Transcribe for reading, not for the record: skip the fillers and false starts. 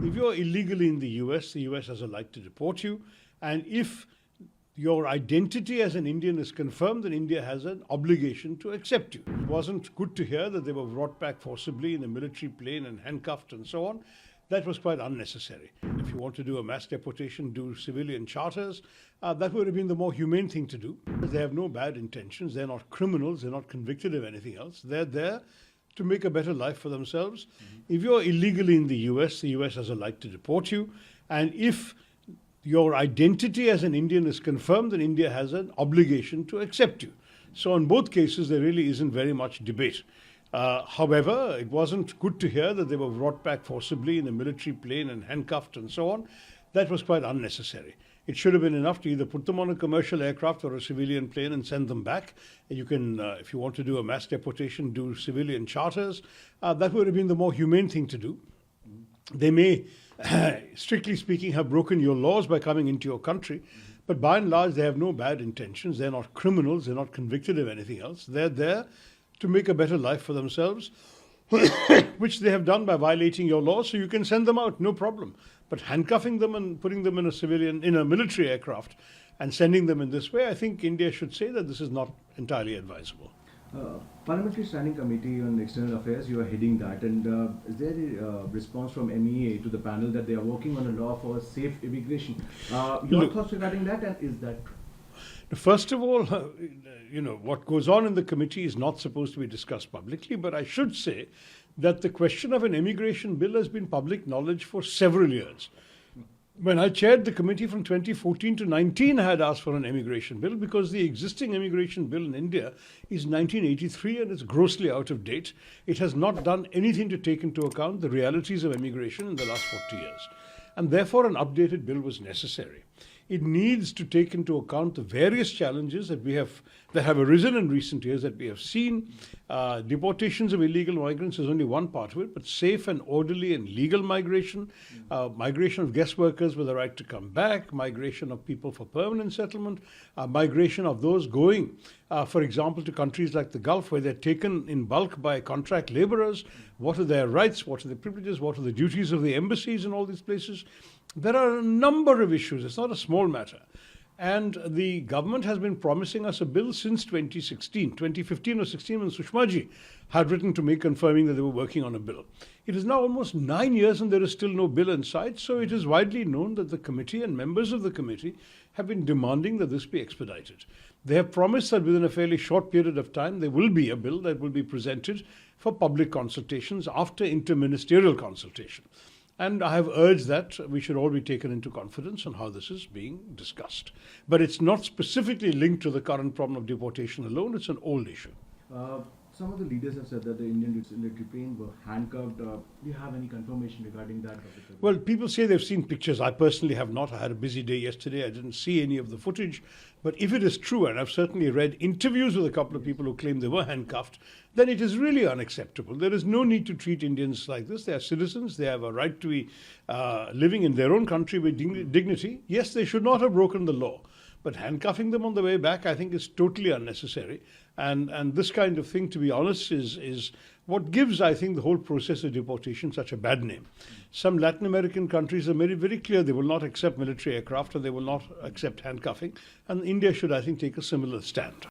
If you're illegally in the US has a right to deport you. And if your identity as an Indian is confirmed, then India has an obligation to accept you. It wasn't good to hear that they were brought back forcibly in a military plane and handcuffed and so on. That was quite unnecessary. If you want to do a mass deportation, do civilian charters. That would have been the more humane thing to do. They have no bad intentions. They're not criminals. They're not convicted of anything else. They're there to make a better life for themselves. If you're illegally in the US has a right to deport you. And if your identity as an Indian is confirmed, then India has an obligation to accept you. So in both cases, there really isn't very much debate. However, it wasn't good to hear that they were brought back forcibly in a military plane and handcuffed and so on. That was quite unnecessary. It should have been enough to either put them on a commercial aircraft or a civilian plane and send them back. You can, if you want to do a mass deportation, do civilian charters. That would have been the more humane thing to do. They may, strictly speaking, have broken your laws by coming into your country, but by and large, they have no bad intentions. They're not criminals. They're not convicted of anything else. They're there to make a better life for themselves, which they have done by violating your laws. So you can send them out, no problem. But handcuffing them and putting them in a military aircraft and sending them in this way, I think India should say that this is not entirely advisable. Parliamentary Standing Committee on External Affairs, you are heading that, and is there a response from MEA to the panel that they are working on a law for safe immigration? Your thoughts regarding that, and is that true? First of all, what goes on in the committee is not supposed to be discussed publicly, but I should say that the question of an immigration bill has been public knowledge for several years. When I chaired the committee from 2014 to 19, I had asked for an immigration bill because the existing immigration bill in India is 1983 and it's grossly out of date. It has not done anything to take into account the realities of immigration in the last 40 years. And therefore, an updated bill was necessary. It needs to take into account the various challenges that have arisen in recent years that we have seen. Deportations of illegal migrants is only one part of it, but safe and orderly and legal migration, migration of guest workers with a right to come back, migration of people for permanent settlement, migration of those going, for example, to countries like the Gulf where they're taken in bulk by contract laborers. What are their rights? What are the privileges? What are the duties of the embassies in all these places? There are a number of issues. It's not a small matter. And the government has been promising us a bill since 2015 or 16 when Sushma ji had written to me confirming that they were working on a bill. It is now almost 9 years and there is still no bill in sight. So it is widely known that the committee and members of the committee have been demanding that this be expedited. They have promised that within a fairly short period of time there will be a bill that will be presented for public consultations after interministerial consultation. And I have urged that we should all be taken into confidence on how this is being discussed. But it's not specifically linked to the current problem of deportation alone. It's an old issue. Some of the leaders have said that the Indians in the plane were handcuffed. Do you have any confirmation regarding that? Well, people say they've seen pictures. I personally have not. I had a busy day yesterday. I didn't see any of the footage. But if it is true, and I've certainly read interviews with a couple of people who claim they were handcuffed, then it is really unacceptable. There is no need to treat Indians like this. They are citizens. They have a right to be living in their own country with dignity. Yes, they should not have broken the law. But handcuffing them on the way back, I think, is totally unnecessary. And this kind of thing, to be honest, is what gives, I think, the whole process of deportation such a bad name. Some Latin American countries are made it very clear they will not accept military aircraft or they will not accept handcuffing. And India should, I think, take a similar stand.